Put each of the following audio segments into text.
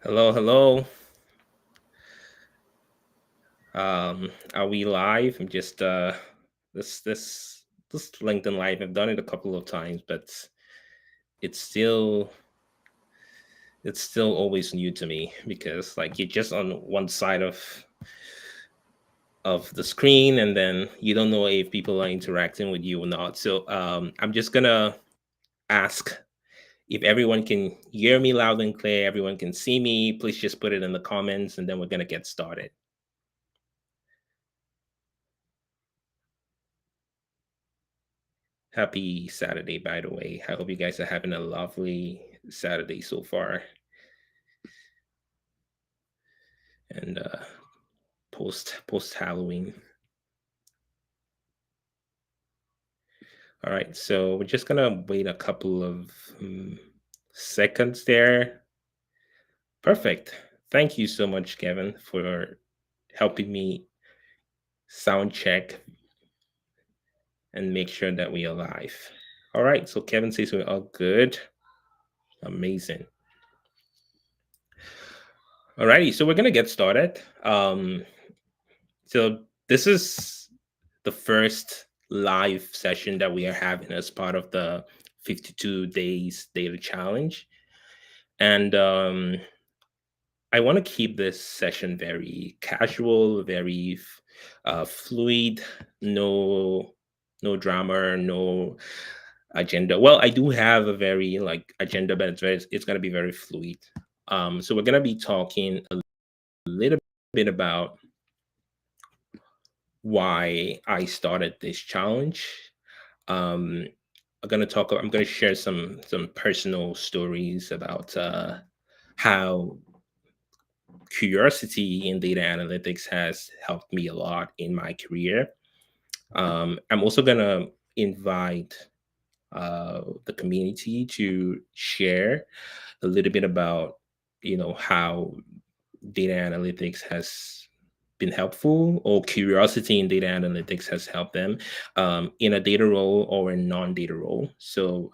Hello, hello. Are we live? I'm just this LinkedIn live. I've done it a couple of times, but it's still it's still always new to me because like you're just on one side of the screen and then you don't know if people are interacting with you or not. So I'm just gonna ask if everyone can hear me loud and clear, everyone can see me, please just put it in the comments and then we're gonna get started. Happy Saturday, by the way. I hope you guys are having a lovely Saturday so far and post Halloween. All right, so we're just gonna wait a couple of seconds there. Perfect. Thank you so much, Kevin, for helping me sound check and make sure that we are live. All right, so Kevin says we're all good. Amazing. Alrighty, so we're gonna get started. So this is the first live session that we are having as part of the 52 days data challenge. And I want to keep this session very casual, very fluid, no drama, no agenda. Well, I do have a very like agenda, but it's going to be very fluid. So we're going to be talking a little bit about why I started this challenge. Um, I'm gonna share some personal stories about how curiosity in data analytics has helped me a lot in my career. I'm also gonna invite the community to share a little bit about how data analytics has been helpful or curiosity in data analytics has helped them in a data role or a non-data role. So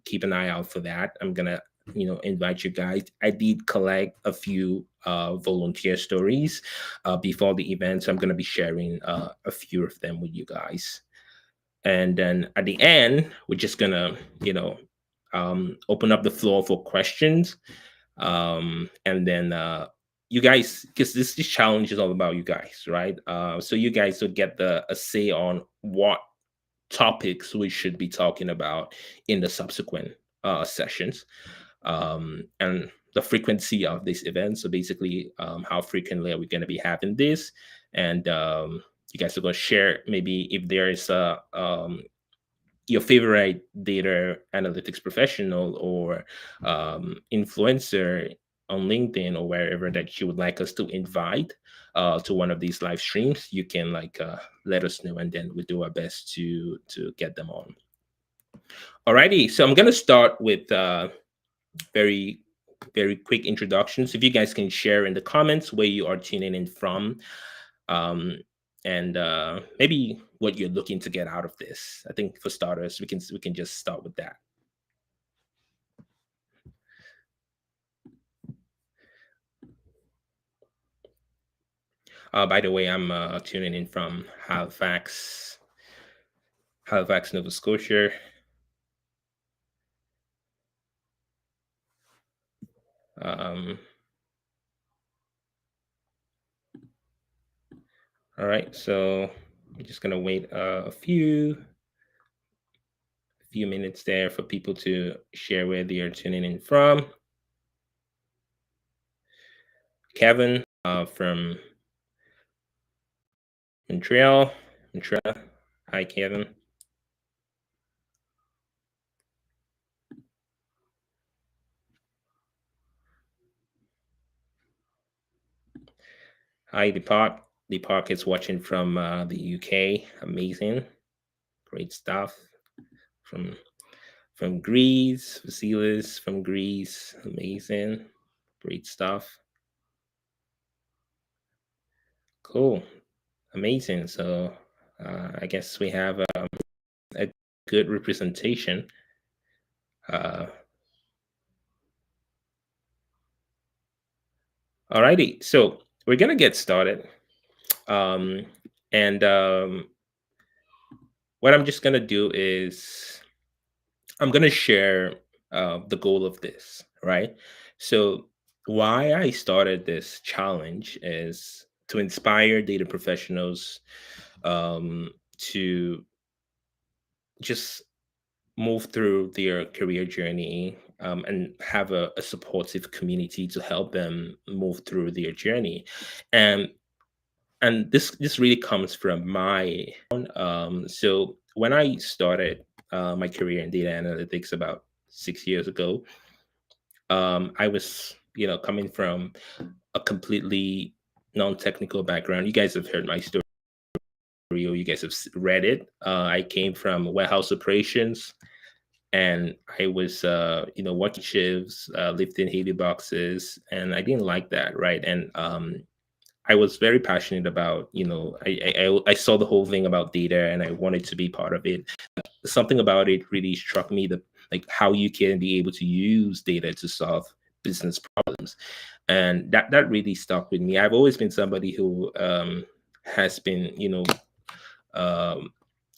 keep an eye out for that. I'm gonna invite you guys. I did collect a few volunteer stories before the event, so I'm gonna be sharing a few of them with you guys. And then at the end we're just gonna open up the floor for questions, and then you guys, because this challenge is all about you guys, right? So you guys will get a say on what topics we should be talking about in the subsequent sessions, and the frequency of this event. So basically, how frequently are we going to be having this? And you guys are going to share maybe if there is a your favorite data analytics professional or influencer on LinkedIn or wherever that you would like us to invite to one of these live streams, you can let us know, and then we do our best to get them on. Alrighty, so I'm gonna start with very very quick introductions. If you guys can share in the comments where you are tuning in from, um, and maybe what you're looking to get out of this. I think for starters, we can just start with that. By the way, I'm tuning in from Halifax, Nova Scotia. Um, all right, so I'm just gonna wait a few minutes there for people to share where they are tuning in from. Kevin from Montreal. Montreal. Hi, Kevin. Hi, Deepak. Deepak is watching from the UK. Amazing, great stuff. From Greece, Vasilis from Greece. Amazing, great stuff. Cool, amazing. So I guess we have a good representation. Uh, Alrighty, so we're gonna get started. Um, and What I'm just gonna do is I'm gonna share the goal of this, right? So, why I started this challenge is to inspire data professionals to just move through their career journey and have a supportive community to help them move through their journey. And this really comes from my so when I started my career in data analytics about 6 years ago, I was coming from a completely non-technical background. You guys have heard my story, or you guys have read it. I came from warehouse operations, and I was working shifts, lifting heavy boxes, and I didn't like that, right? And I was very passionate about, I saw the whole thing about data and I wanted to be part of it. Something about it really struck me, the like how you can be able to use data to solve business problems. And that really stuck with me. I've always been somebody who has been, um,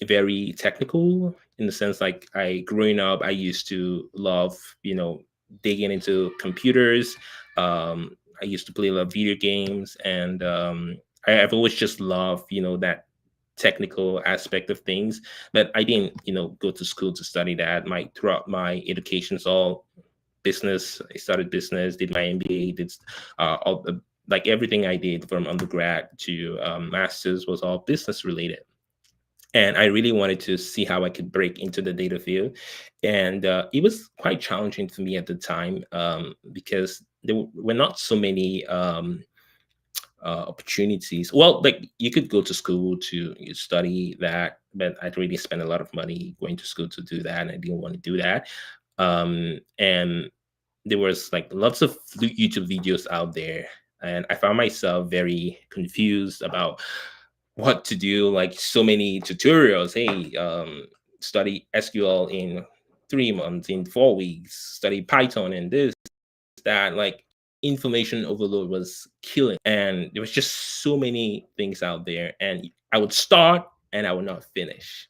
very technical in the sense like I growing up, I used to love, digging into computers. I used to play a lot of video games, and I've always just loved, that technical aspect of things. But I didn't, go to school to study that. My throughout my education is all business. I started business, did my MBA, did all the like everything I did from undergrad to masters was all business related, and I really wanted to see how I could break into the data field. And it was quite challenging for me at the time because there were not so many opportunities. Well, like you could go to school to study that, but I'd really spent a lot of money going to school to do that, and I didn't want to do that. And there was like lots of YouTube videos out there, and I found myself very confused about what to do. Like so many tutorials. Hey, study SQL in 3 months, in 4 weeks. Study Python and this, that. Like information overload was killing, and there was just so many things out there. And I would start and I would not finish,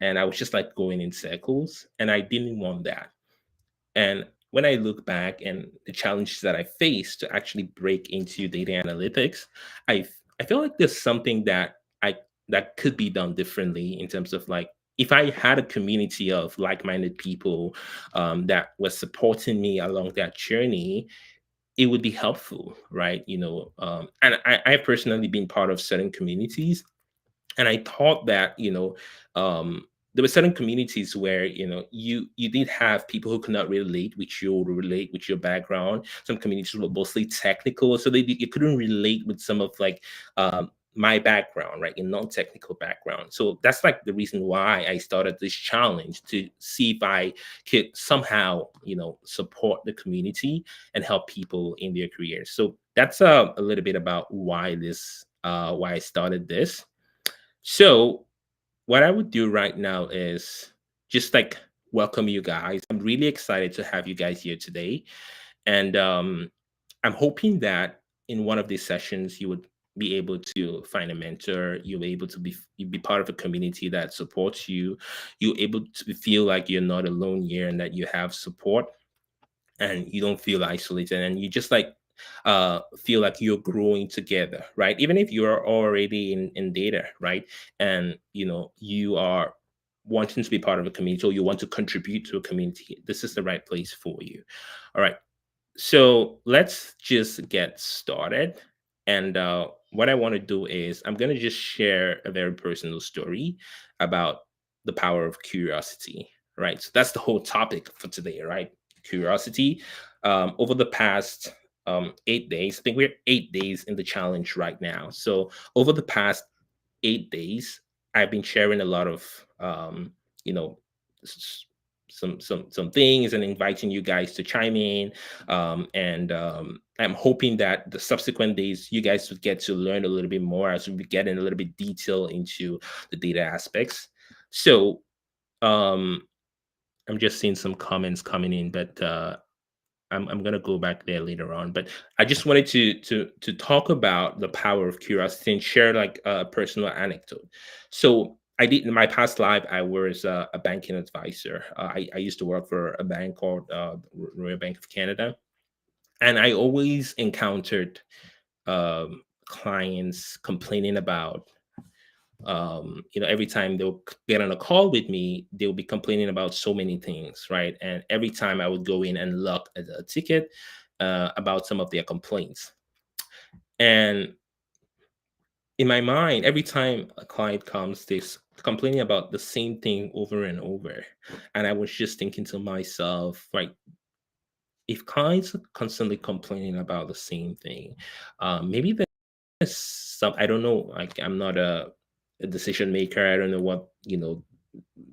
and I was just like going in circles, and I didn't want that. And when I look back and the challenges that I faced to actually break into data analytics, I feel like there's something I that could be done differently in terms of like if I had a community of like-minded people that was supporting me along that journey, it would be helpful, right? And I've personally been part of certain communities, and I thought that there were certain communities where you did have people who could not relate with you or relate with your background. Some communities were mostly technical, so you couldn't relate with some of like my background, right, in non-technical background. So that's like the reason why I started this challenge, to see if I could somehow support the community and help people in their careers. So that's a little bit about why I started this. So, what I would do right now is just like welcome you guys. I'm really excited to have you guys here today. And I'm hoping that in one of these sessions, you would be able to find a mentor. You'll be able to be part of a community that supports you. You're able to feel like you're not alone here and that you have support and you don't feel isolated, and you just like feel like you're growing together, right? Even if you're already in data, right? And you are wanting to be part of a community, or you want to contribute to a community, this is the right place for you. All right, so let's just get started. And what I want to do is I'm going to just share a very personal story about the power of curiosity, right? So that's the whole topic for today, right? Curiosity. Over the past 8 days, I think we're 8 days in the challenge right now. So over the past 8 days, I've been sharing a lot of you know s- some things and inviting you guys to chime in. And I'm hoping that the subsequent days you guys would get to learn a little bit more as we get in a little bit detail into the data aspects. So um, I'm just seeing some comments coming in, but I'm gonna go back there later on. But I just wanted to talk about the power of curiosity and share like a personal anecdote. So I did in my past life. I was a banking advisor. I used to work for a bank called Royal Bank of Canada, and I always encountered clients complaining about every time they'll get on a call with me, they'll be complaining about so many things, right? And every time I would go in and look at a ticket about some of their complaints. And in my mind, every time a client comes, complaining about the same thing over and over. And I was just thinking to myself, like, if clients are constantly complaining about the same thing, maybe there's some, I don't know, like I'm not a decision maker. I don't know what,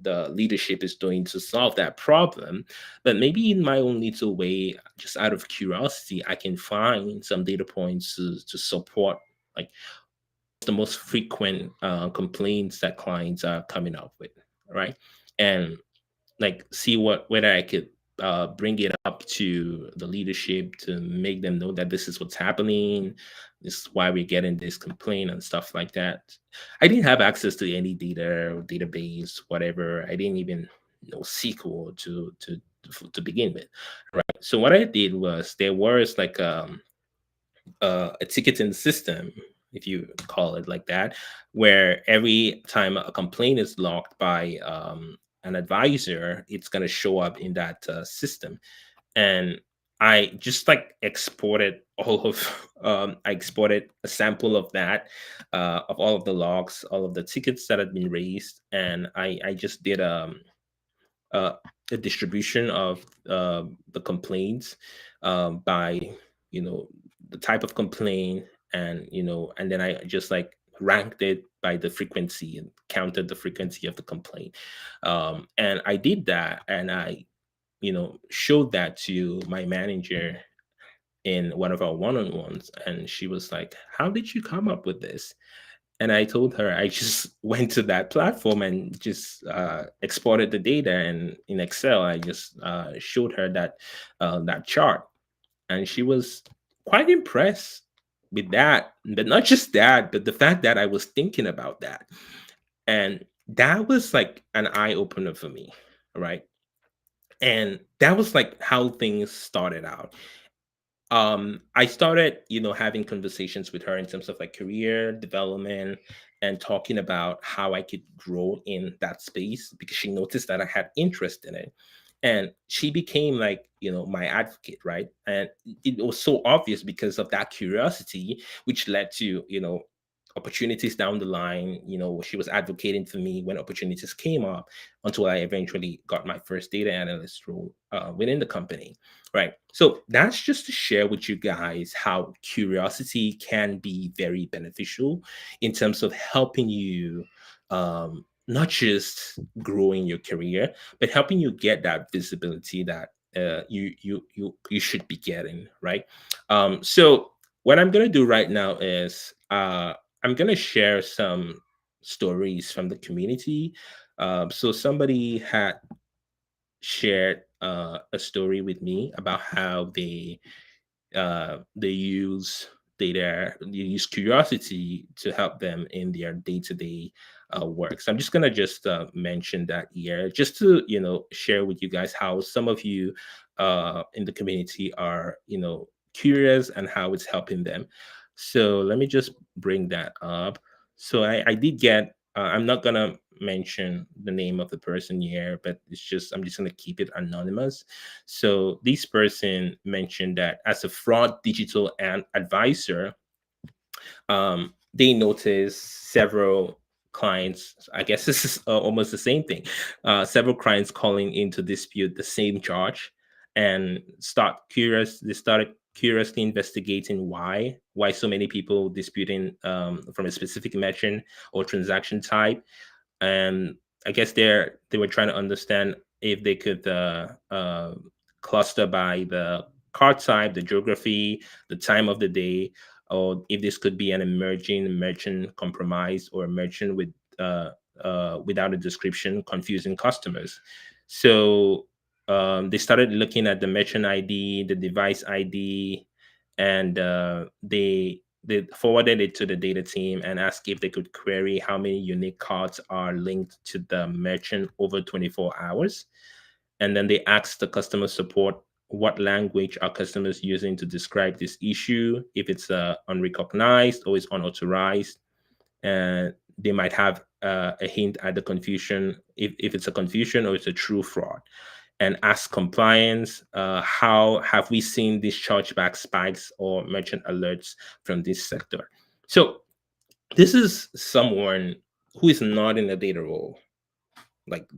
the leadership is doing to solve that problem. But maybe in my own little way, just out of curiosity, I can find some data points to support like the most frequent complaints that clients are coming up with, right? And like see what whether I could bring it up to the leadership to make them know that this is what's happening. This is why we're getting this complaint and stuff like that. I didn't have access to any data or database, whatever. I didn't even know SQL to begin with, right? So what I did was there was like a ticketing system, if you call it like that, where every time a complaint is logged by an advisor, it's going to show up in that system. And I just like exported all of, I exported a sample of that, of all of the logs, all of the tickets that had been raised. And I just did uh, a distribution of the complaints by you know the type of complaint, and and then I just like ranked it by the frequency and counted the frequency of the complaint. And I did that, and I showed that to my manager in one of our one-on-ones, and she was like, how did you come up with this? And I told her I just went to that platform and just exported the data, and in Excel I just showed her that chart, and she was quite impressed with that. But not just that, but the fact that I was thinking about that, and that was like an eye opener for me, right? And that was like how things started out. I started having conversations with her in terms of like career development and talking about how I could grow in that space, because she noticed that I had interest in it, and she became like my advocate, right? And it was so obvious because of that curiosity, which led to opportunities down the line. She was advocating for me when opportunities came up, until I eventually got my first data analyst role within the company. Right. So that's just to share with you guys how curiosity can be very beneficial in terms of helping you not just growing your career, but helping you get that visibility that you should be getting. Right. So what I'm gonna do right now is I'm gonna share some stories from the community. So somebody had shared a story with me about how they use they use curiosity to help them in their day-to-day work. So I'm just gonna just mention that here, just to share with you guys how some of you in the community are curious and how it's helping them. So let me just bring that up. So I did get, I'm not gonna mention the name of the person here, but I'm just gonna keep it anonymous. So this person mentioned that as a fraud digital and advisor, they noticed several clients. I guess this is almost the same thing. Several clients calling in to dispute the same charge, and They started curiously investigating why so many people disputing from a specific merchant or transaction type. And I guess they were trying to understand if they could cluster by the card type, the geography, the time of the day, or if this could be an emerging merchant compromise or a merchant without a description confusing customers. So They started looking at the merchant ID, the device ID, and they forwarded it to the data team and asked if they could query how many unique cards are linked to the merchant over 24 hours. And then they asked the customer support what language are customers using to describe this issue, if it's unrecognized or it's unauthorized, and they might have a hint at the confusion, if it's a confusion or it's a true fraud. And ask compliance, how have we seen these chargeback spikes or merchant alerts from this sector? So this is someone who is not in a data role, like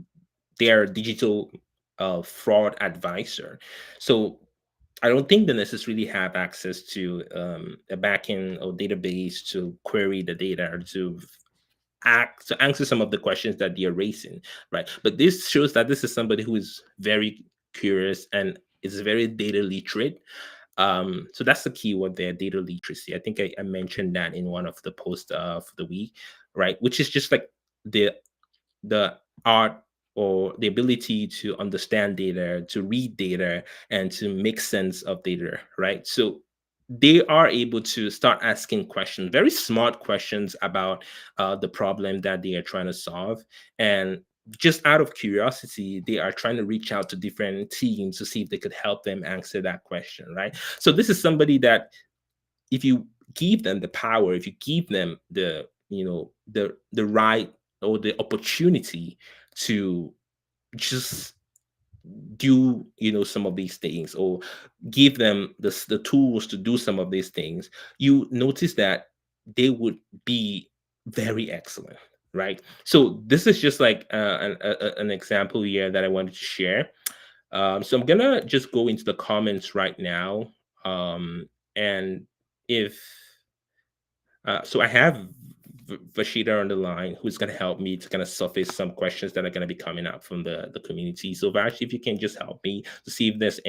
their digital fraud advisor. So I don't think they necessarily have access to a backend or database to query the data or to answer some of the questions that they're raising, right? But this shows that this is somebody who is very curious and is very data literate. So that's the key word there, data literacy. I think I mentioned that in one of the posts of the week, right? Which is just like the the art or the ability to understand data, to read data, and to make sense of data, right? So they are able to start asking questions, very smart questions about the problem that they are trying to solve. And just out of curiosity, they are trying to reach out to different teams to see if they could help them answer that question, right? So this is somebody that if you give them the power, if you give them the the right or the opportunity to just do some of these things, or give them the tools to do some of these things, you notice that they would be very excellent, right? So this is just like an example here that I wanted to share. So I'm gonna just go into the comments right now. And if so I have Vashida on the line, who's going to help me to kind of surface some questions that are going to be coming up from the community. So Vash, if you can just help me to see if there's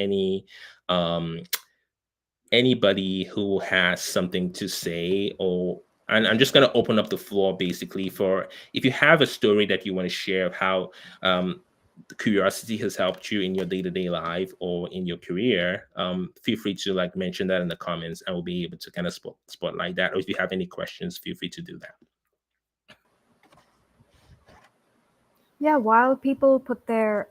um, anybody who has something to say, or and I'm just going to open up the floor basically for if you have a story that you want to share of how the curiosity has helped you in your day-to-day life or in your career. Feel free to like mention that in the comments, and we'll be able to kind of spotlight that. Or if you have any questions, feel free to do that. Yeah, while people put their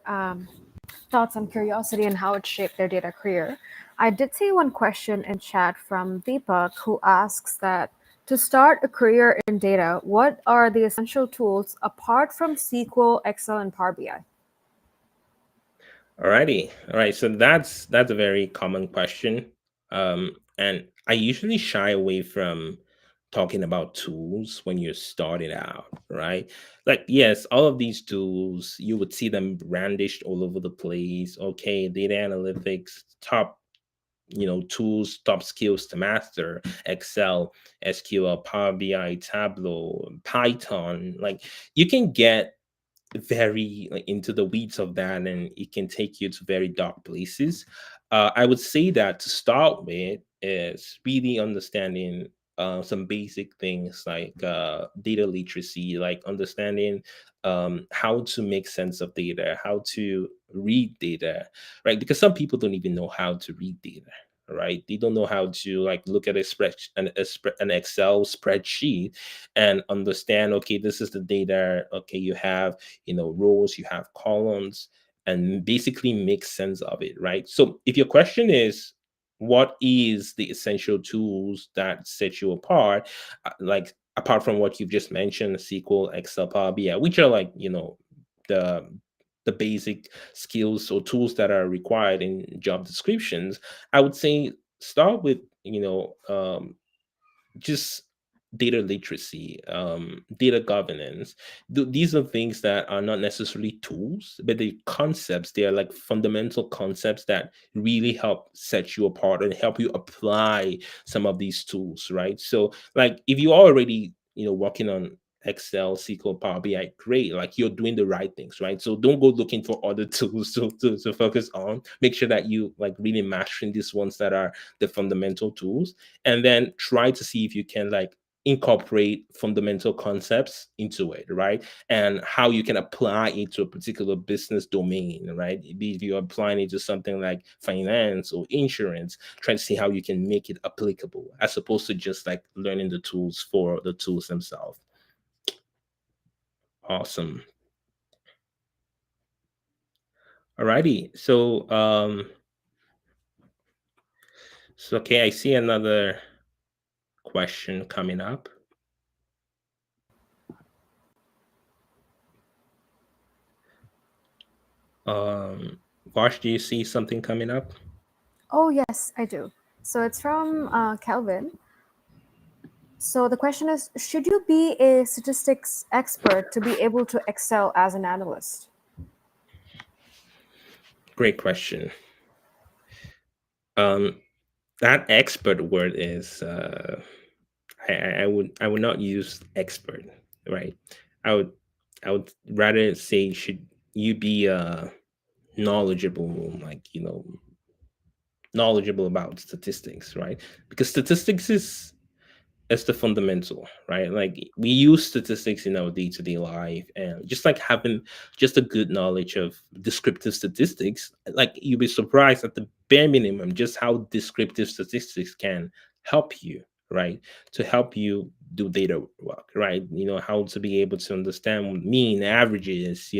thoughts on curiosity and how it shaped their data career, I did see one question in chat from Deepak who asks that to start a career in data, what are the essential tools apart from SQL, Excel, and Power BI? Alrighty. All right. So that's a very common question. And I usually shy away from talking about tools when you're starting out, right? Like, yes, all of these tools, you would see them brandished all over the place. Okay, data analytics, top, tools, top skills to master, Excel, SQL, Power BI, Tableau, Python. Like, you can get very like into the weeds of that, and it can take you to very dark places. I would say that to start with is really understanding some basic things like data literacy, like understanding how to make sense of data, how to read data, right? Because some people don't even know how to read data, right? They don't know how to like look at an Excel spreadsheet and understand, okay, this is the data, okay, you have rows, you have columns, and basically make sense of it, right? So if your question is what is the essential tools that set you apart, like apart from what you've just mentioned, SQL, Excel, Power BI, which are like the the basic skills or tools that are required in job descriptions, I would say start with just data literacy, data governance. These are things that are not necessarily tools, but the concepts. They are like fundamental concepts that really help set you apart and help you apply some of these tools, right? So, like, if you are already, working on Excel, SQL, Power BI, great. Like you're doing the right things, right? So don't go looking for other tools to focus on. Make sure that you like really mastering these ones that are the fundamental tools, and then try to see if you can like incorporate fundamental concepts into it, right? And how you can apply it to a particular business domain, right? Be if you're applying it to something like finance or insurance, trying to see how you can make it applicable as opposed to just like learning the tools for the tools themselves. Awesome. Alrighty. So okay, I see another question coming up. Vash, do you see something coming up? Oh, yes, I do. So it's from Kelvin. So the question is, should you be a statistics expert to be able to excel as an analyst? Great question. Um, that expert word is I would not use expert, right? I would I would rather say should you be knowledgeable, like knowledgeable about statistics, right? Because statistics is the fundamental, right? Like we use statistics in our day-to-day life, and just like having just a good knowledge of descriptive statistics, like you'll be surprised at the bare minimum just how descriptive statistics can help you, right? To help you do data work, right? How to be able to understand mean, averages,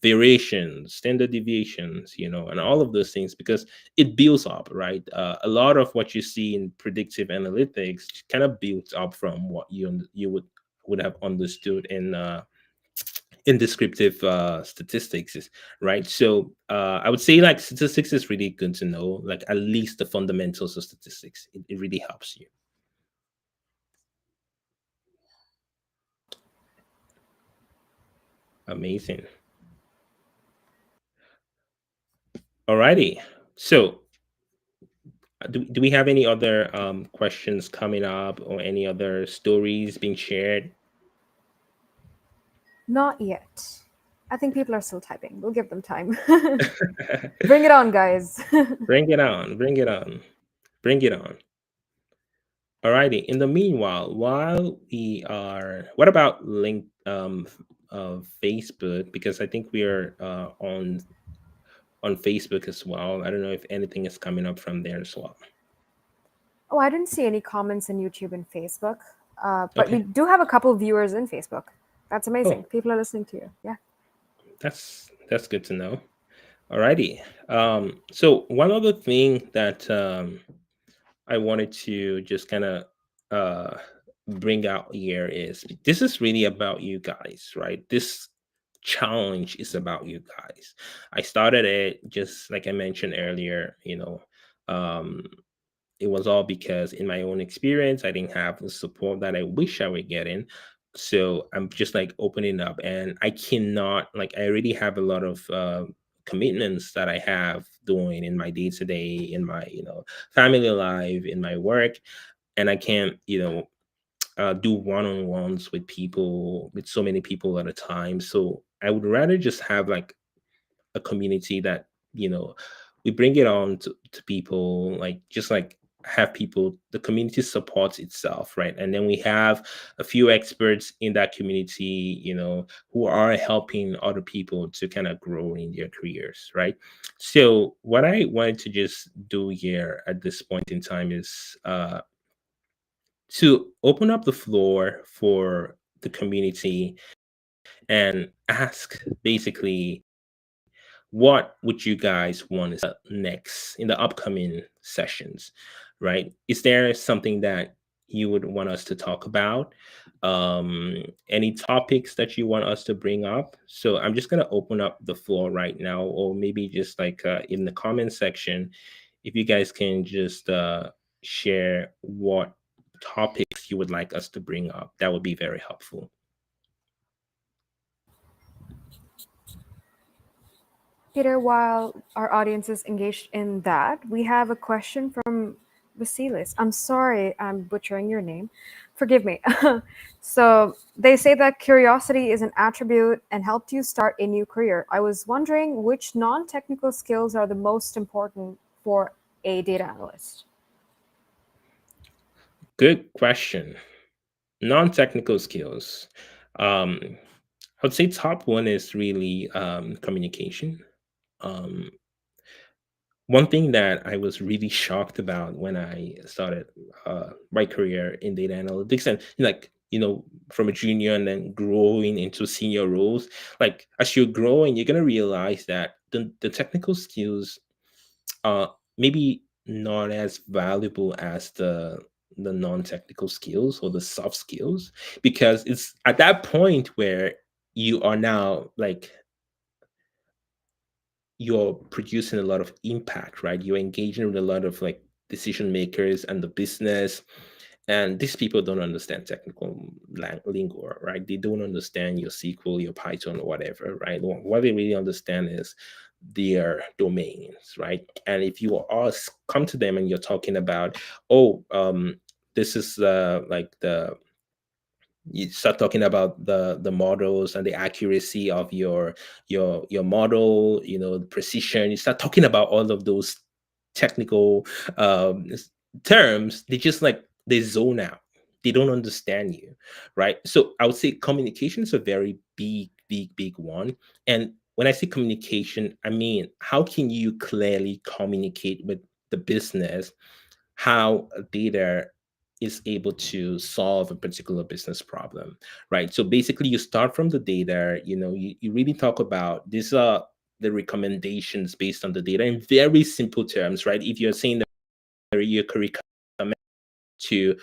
variations, standard deviations, and all of those things, because it builds up, right? A lot of what you see in predictive analytics kind of builds up from what you would have understood in descriptive statistics, right? So I would say like statistics is really good to know, like at least the fundamentals of statistics. It really helps you. Amazing. Alrighty. So do we have any other questions coming up or any other stories being shared? Not yet. I think people are still typing. We'll give them time. Bring it on, guys. Bring it on, bring it on, bring it on. Alrighty. In the meanwhile, while we are, what about link Facebook? Because I think we are on Facebook as well. I don't know if anything is coming up from there as well. Oh, I didn't see any comments in YouTube and Facebook, but we Okay. do have a couple viewers in Facebook. That's amazing. Oh, People are listening to you. Yeah. that's good to know. Alrighty. So one other thing that I wanted to just kind of uh, bring out here is this is really about you guys, right? This challenge is about you guys. I started it just like I mentioned earlier, um, it was all because in my own experience, I didn't have the support that I wish I were getting. So I'm just like opening up, and I cannot, like, I already have a lot of commitments that I have doing in my day to day, in my, family life, in my work. And I can't, do one-on-ones with people, with so many people at a time. So I would rather just have like a community that you know we bring it on to people, like just like have people, the community supports itself, right? And then we have a few experts in that community, who are helping other people to kind of grow in their careers, right? So what I wanted to just do here at this point in time is to open up the floor for the community and ask basically, what would you guys want to next in the upcoming sessions, right? Is there something that you would want us to talk about? Any topics that you want us to bring up? So I'm just going to open up the floor right now, or maybe just like in the comment section, if you guys can just share what topics you would like us to bring up, that would be very helpful. Peter, while our audience is engaged in that, we have a question from Vasilis. I'm sorry, I'm butchering your name. Forgive me. So they say that curiosity is an attribute and helped you start a new career. I was wondering which non-technical skills are the most important for a data analyst. Good question. Non-technical skills. Um, I would say top one is really communication. Um, One thing that I was really shocked about when I started my career in data analytics, and like, from a junior and then growing into senior roles, like as you're growing, you're gonna realize that the technical skills are maybe not as valuable as the non-technical skills or the soft skills, because it's at that point where you are now like you're producing a lot of impact, right? You're engaging with a lot of like decision makers and the business. And these people don't understand technical lingo, right? They don't understand your SQL, your Python, or whatever, right? What they really understand is their domains, right? And if you come to them and you're talking about, oh, this is like the you start talking about the models and the accuracy of your model, the precision. You start talking about all of those technical terms. They just like they zone out. They don't understand you, right? So I would say communication is a very big one. And when I say communication, I mean, how can you clearly communicate with the business how data is able to solve a particular business problem, right? So basically, you start from the data. You really talk about these are the recommendations based on the data in very simple terms, right? If you're saying that you could recommend to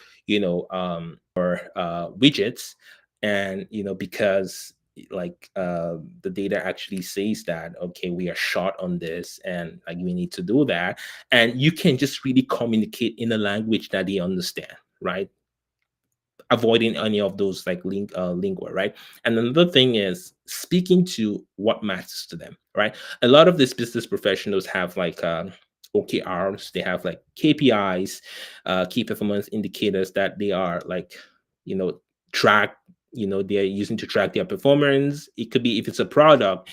widgets, and because like the data actually says that, okay, we are short on this and like we need to do that, and you can just really communicate in a language that they understand, right? Avoiding any of those like lingua, right? And another thing is speaking to what matters to them, right? A lot of these business professionals have like OKRs, they have like KPIs, key performance indicators that they are like, you know, track, they're using to track their performance. It could be if it's a product,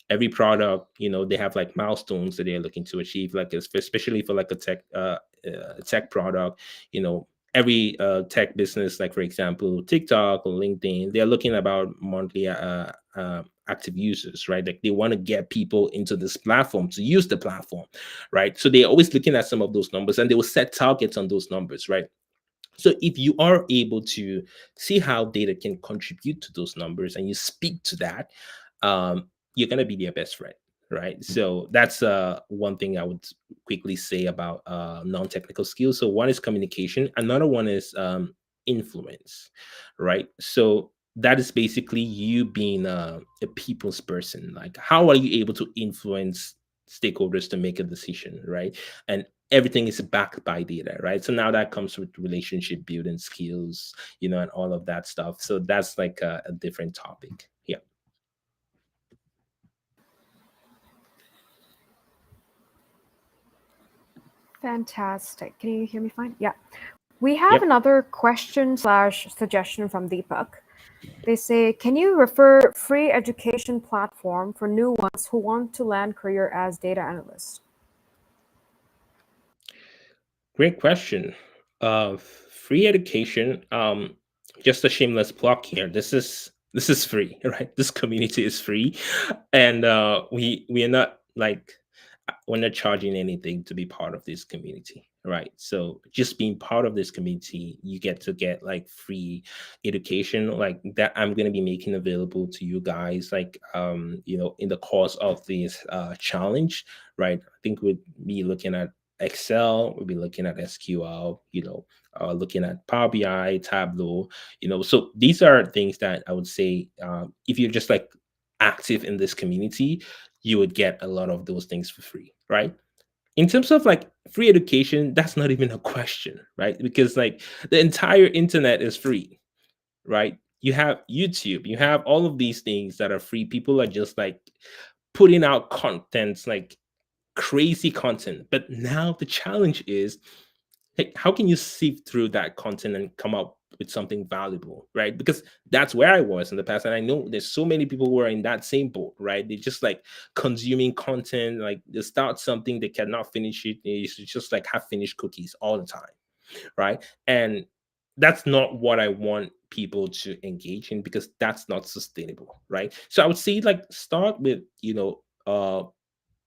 every product, they have like milestones that they're looking to achieve, like especially for like a tech product, you know, every tech business, like for example TikTok or LinkedIn, they're looking about monthly active users, right? Like they want to get people into this platform to use the platform, right? So they're always looking at some of those numbers, and they will set targets on those numbers, right? So if you are able to see how data can contribute to those numbers and you speak to that, you're gonna be their best friend, right? So that's one thing I would quickly say about non-technical skills. So one is communication, another one is influence, right? So that is basically you being a people's person. Like, how are you able to influence stakeholders to make a decision, right? And everything is backed by data, right? So now that comes with relationship building skills, and all of that stuff. So that's like a different topic. Yeah. Fantastic. Can you hear me fine? Yeah. We have Yep. another question slash suggestion from Deepak. They say, can you refer free education platform for new ones who want to land career as data analyst? Great question. Free education. Just a shameless plug here. This is free, right? This community is free, and we are not like we're not charging anything to be part of this community, right? So just being part of this community, you get like free education like that. I'm gonna be making available to you guys, like in the course of this challenge, right? I think we'd be looking at Excel, we'll be looking at SQL, looking at Power BI, Tableau, So these are things that I would say, if you're just like active in this community, you would get a lot of those things for free, right? In terms of like free education, that's not even a question, right? Because like the entire internet is free, right? You have YouTube, you have all of these things that are free. People are just like putting out contents like crazy content. But now the challenge is, hey, how can you sift through that content and come up with something valuable, right? Because that's where I was in the past. And I know there's so many people who are in that same boat, right? They just like consuming content, like they start something, they cannot finish it. It's just like have finished cookies all the time, right? And that's not what I want people to engage in, because that's not sustainable, right? So I would say, like, start with,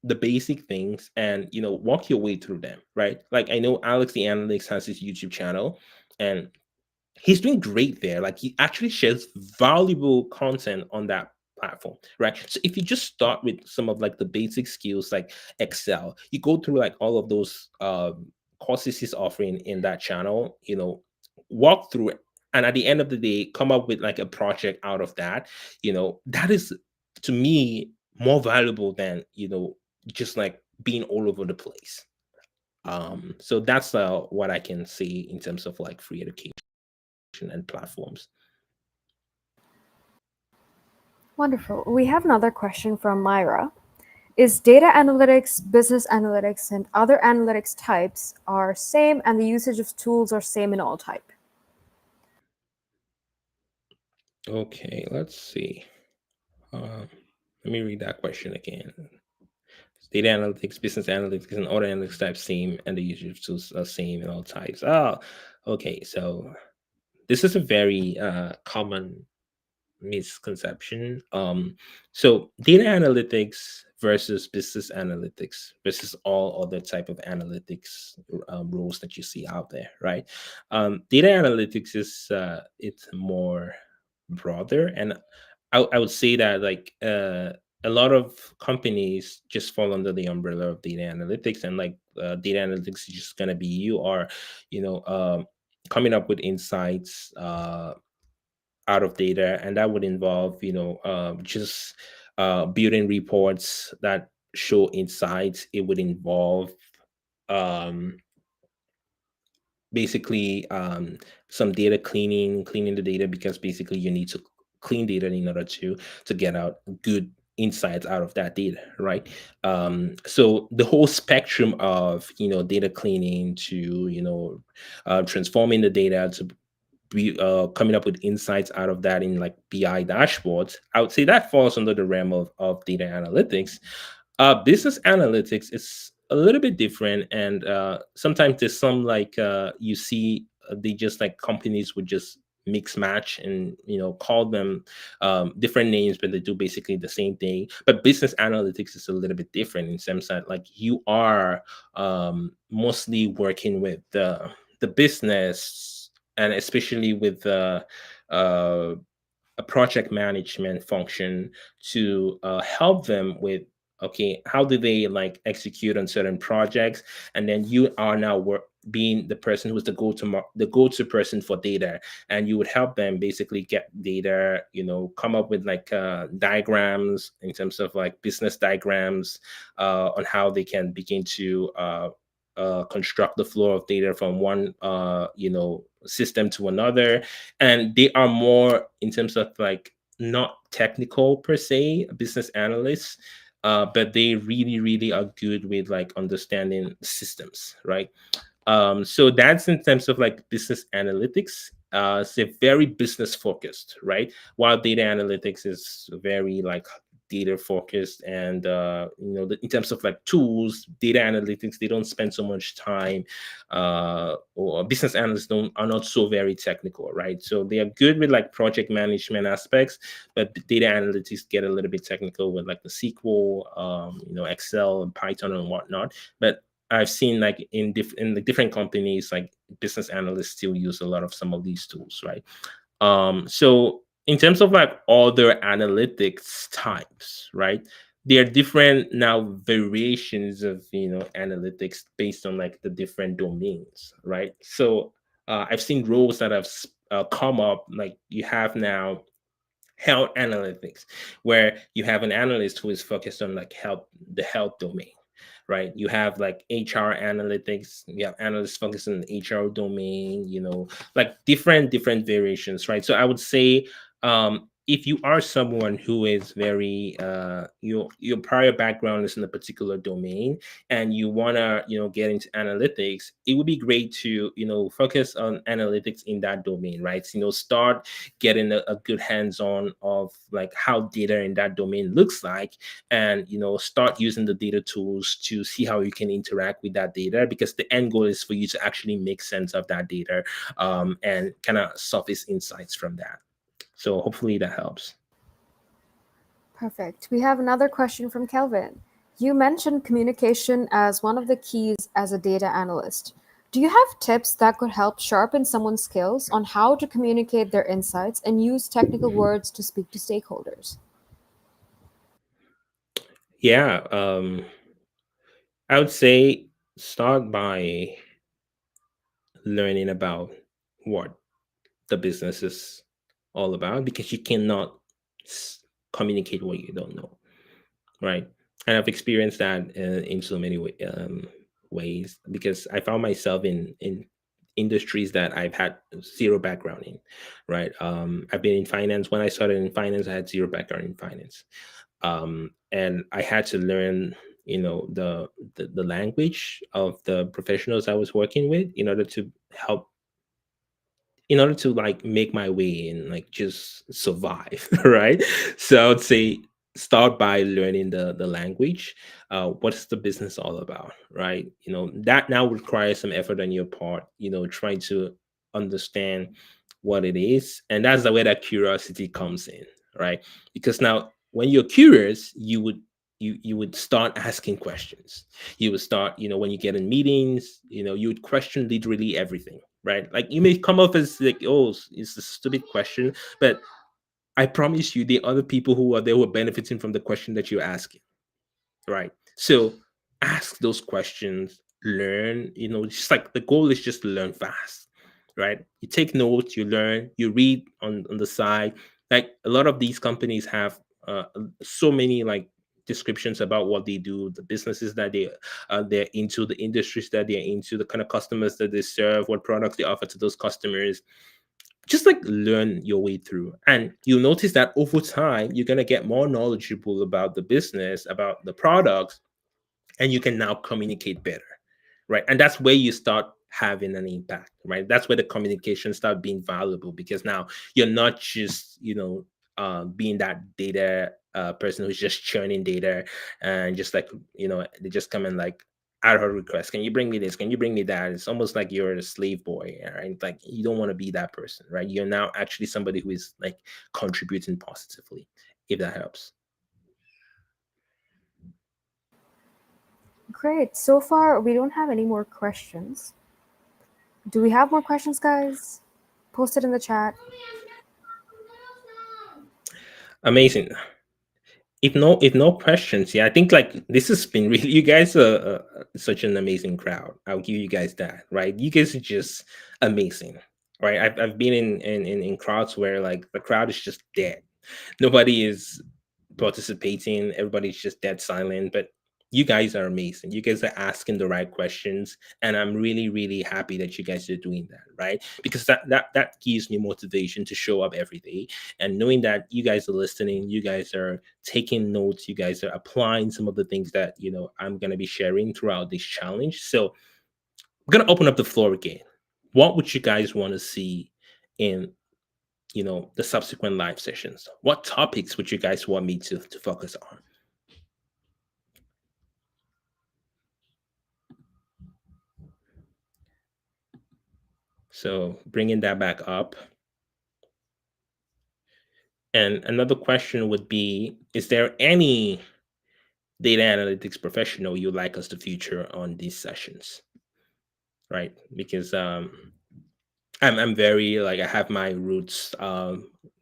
the basic things, and walk your way through them, right? Like, I know Alex the Analytics has his YouTube channel, and he's doing great there. Like, he actually shares valuable content on that platform, right? So if you just start with some of like the basic skills like Excel, you go through like all of those courses he's offering in that channel, walk through it, and at the end of the day come up with like a project out of that. That is, to me, more valuable than just like being all over the place. So that's what I can say in terms of like free education and platforms. Wonderful. We have another question from Myra. Is data analytics, business analytics, and other analytics types are same and the usage of tools are same in all type? Okay, let's see. Um, Let me read that question again. Data analytics, business analytics, and other analytics types same, and the usage of tools are same in all types. Oh, okay. So this is a very common misconception. So data analytics versus business analytics versus all other type of analytics roles that you see out there, right? Data analytics is it's more broader, and I would say that like a lot of companies just fall under the umbrella of data analytics, and like data analytics is just gonna be you are, you know, coming up with insights out of data, and that would involve just building reports that show insights. It would involve um, basically some data cleaning the data, because basically you need to clean data in order to get out good insights out of that data, right? So the whole spectrum of data cleaning to transforming the data to be coming up with insights out of that in like BI dashboards, I would say that falls under the realm of data analytics. Business analytics is a little bit different, and sometimes there's some like you see they just like companies would just mix match and call them different names, but they do basically the same thing. But business analytics is a little bit different in some sense, like you are mostly working with the business, and especially with uh, a project management function to help them with, okay, how do they like execute on certain projects, and then you are now being the person who's the go-to person for data, and you would help them basically get data, come up with like diagrams in terms of like business diagrams on how they can begin to construct the flow of data from one system to another. And they are more in terms of like not technical per se business analysts, but they really really are good with like understanding systems, right? So that's in terms of like business analytics. It's a very business focused, right? While data analytics is very like data focused, and in terms of like tools, data analytics, they don't spend so much time, or business analysts don't are not so very technical, right? So they are good with like project management aspects, but data analytics get a little bit technical with like the SQL, Excel and Python and whatnot. But I've seen like in the different companies, like business analysts still use a lot of some of these tools, right? So in terms of like other analytics types, right? There are different now variations of analytics based on like the different domains, right? So I've seen roles that have come up, like you have now health analytics, where you have an analyst who is focused on like the health domain, right? You have like HR analytics, you have analysts focused on the HR domain, like different variations, right? So I would say if you are someone who is very your prior background is in a particular domain, and you want to get into analytics, it would be great to focus on analytics in that domain, right? Start getting a good hands on of like how data in that domain looks like, and start using the data tools to see how you can interact with that data, because the end goal is for you to actually make sense of that data, and kind of surface insights from that. So hopefully that helps. Perfect. We have another question from Kelvin. You mentioned communication as one of the keys as a data analyst. Do you have tips that could help sharpen someone's skills on how to communicate their insights and use technical words to speak to stakeholders? Yeah, I would say start by learning about what the business is all about, because you cannot s- communicate what you don't know, right? And I've experienced that in so many ways, because I found myself in industries that I've had zero background in, right? I've been in finance. When I started in finance, I had zero background in finance, and I had to learn, the language of the professionals I was working with in order to help, in order to like make my way and like just survive. Right? So I would say start by learning the language. What's the business all about, right? That now requires some effort on your part, trying to understand what it is, and that's the way that curiosity comes in, right? Because now when you're curious, you would start asking questions. You would start, when you get in meetings, you would question literally everything, right? Like you may come off as like, oh, it's a stupid question, but I promise you, the other people who are there who are benefiting from the question that you're asking, right? So ask those questions, learn, just like the goal is just to learn fast, right? You take notes, you learn, you read on the side. Like a lot of these companies have so many like descriptions about what they do, the businesses that they're into, the industries that they're into, the kind of customers that they serve, what products they offer to those customers. Just like learn your way through, and you'll notice that over time you're going to get more knowledgeable about the business, about the products, and you can now communicate better, right? And that's where you start having an impact, right? That's where the communication start being valuable, because now you're not just being that data person who's just churning data, and just like they just come and like ad hoc request, can you bring me this, can you bring me that? It's almost like you're a slave boy, right? Like you don't want to be that person, right? You're now actually somebody who is like contributing positively, if that helps. Great. So far, we don't have any more questions. Do we have more questions, guys? Post it in the chat. Amazing. If no questions, yeah, I think like this has been really, you guys are such an amazing crowd. I'll give you guys that, right? You guys are just amazing, right? I've been in crowds where like the crowd is just dead. Nobody is participating, everybody's just dead silent. But you guys are amazing, you guys are asking the right questions, and I'm really really happy that you guys are doing that, right? Because that gives me motivation to show up every day, and knowing that you guys are listening, you guys are taking notes, you guys are applying some of the things that I'm going to be sharing throughout this challenge. So I'm going to open up the floor again. What would you guys want to see in the subsequent live sessions? What topics would you guys want me to focus on? So bringing that back up. And another question would be, is there any data analytics professional you'd like us to feature on these sessions? Right? Because I'm very like, I have my roots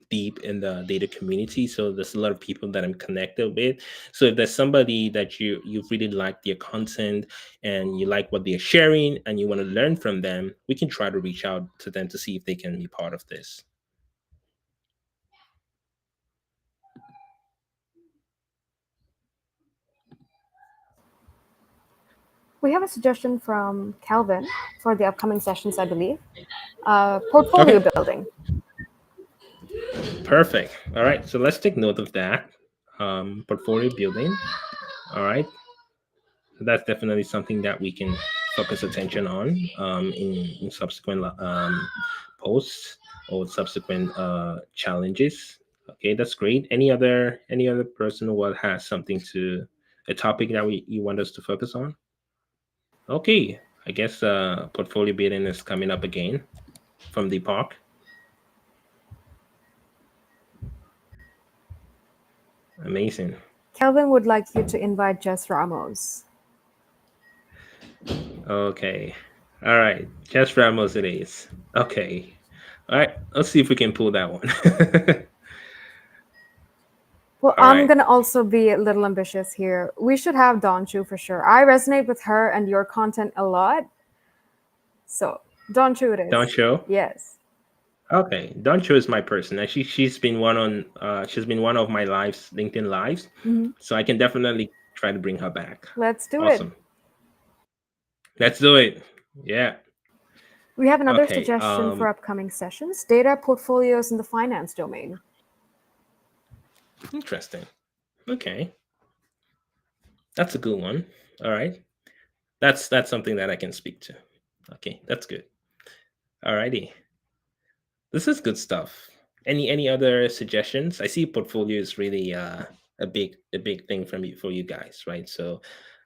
deep in the data community, so there's a lot of people that I'm connected with. So if there's somebody that you really like their content, and you like what they're sharing, and you want to learn from them, we can try to reach out to them to see if they can be part of this. We have a suggestion from Calvin for the upcoming sessions, I believe. Okay, Portfolio building. Perfect. All right. So let's take note of that. Portfolio building. All right. So that's definitely something that we can focus attention on in subsequent posts or subsequent challenges. Okay, that's great. Any other person who has something to a topic that we you want us to focus on? Okay, I guess portfolio building is coming up again from the park. Amazing. Kelvin would like you to invite Jess Ramos. Okay. All right. Just Ramos it is. Okay. All right. Let's see if we can pull that one. Well, All I'm right. gonna also be a little ambitious here. We should have Dawn Chu for sure. I resonate with her and your content a lot. So Dawn Chu it Don't is. show. Yes. Okay. Don't show is my person. And she's been one of my lives, LinkedIn lives. Mhm. So I can definitely try to bring her back. Let's do it. Awesome. Let's do it. Yeah. We have another Okay. suggestion for upcoming sessions: data portfolios in the finance domain. Interesting. Okay. That's a good one. All right. That's something that I can speak to. Okay, that's good. Alrighty. This is good stuff. Any other suggestions? I see portfolio is really a big thing from you for you guys, right? So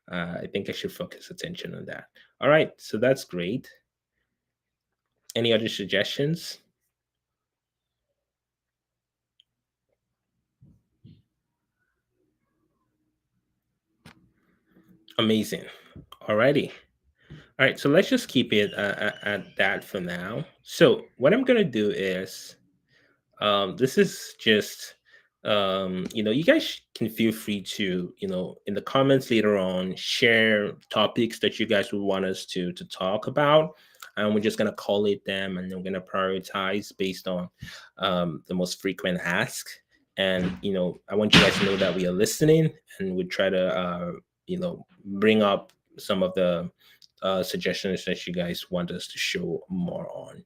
I think I should focus attention on that. All right, so that's great. Any other suggestions? Amazing. Alrighty. All right, so let's just keep it at that for now. So what I'm gonna do is this is just you guys can feel free to in the comments later on share topics that you guys would want us to talk about, and we're just going to collate them and then we're going to prioritize based on the most frequent ask. And I want you guys to know that we are listening, and we try to bring up some of the suggestions that you guys want us to show more on.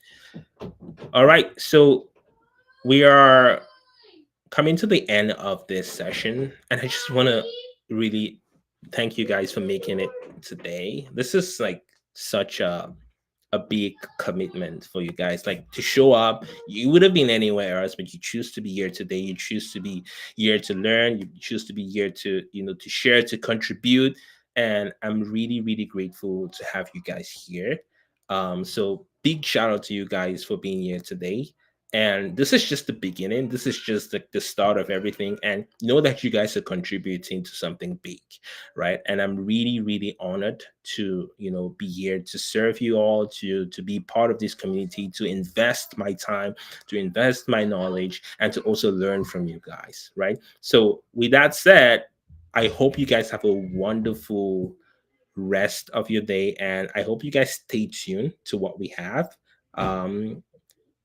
All right, so we are coming to the end of this session, and I just want to really thank you guys for making it today. This is like such a big commitment for you guys, like to show up. You would have been anywhere else, but you choose to be here today. You choose to be here to learn. You choose to be here to to share, to contribute. And I'm really really grateful to have you guys here. So big shout out to you guys for being here today. And this is just the beginning. This is just the start of everything. And know that you guys are contributing to something big, right? And I'm really really honored to be here to serve you all, to be part of this community, to invest my time, to invest my knowledge, and to also learn from you guys, right? So with that said, I hope you guys have a wonderful rest of your day, and I hope you guys stay tuned to what we have. um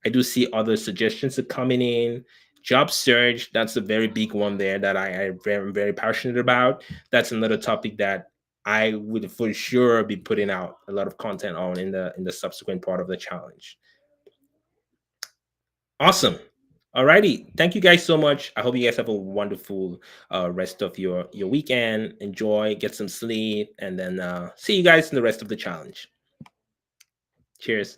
I do see other suggestions are coming in. Job search, that's a very big one there that am very passionate about. That's another topic that I would for sure be putting out a lot of content on in the subsequent part of the challenge. Awesome. Alrighty. Thank you guys so much. I hope you guys have a wonderful rest of your weekend. Enjoy, get some sleep, and then see you guys in the rest of the challenge. Cheers.